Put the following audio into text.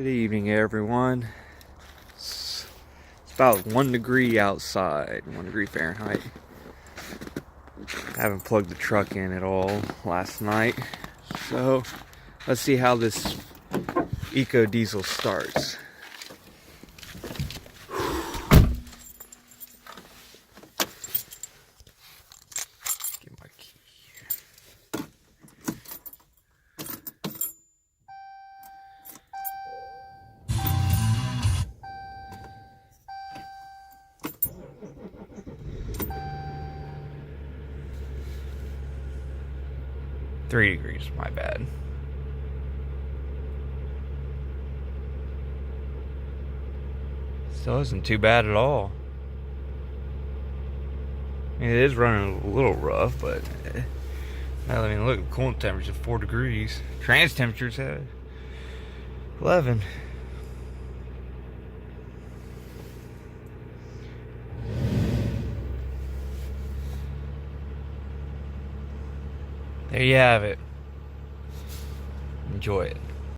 Good evening, everyone. It's about 1 degree outside, 1 degree Fahrenheit. I haven't plugged the truck in at all last night, so let's see how this ecodiesel starts. Get my key. 3 degrees, my bad. Still isn't too bad at all. It is running a little rough, but I mean, look, the coolant temperature is 4 degrees. Trans temperature's at 11. There you have it. Enjoy it.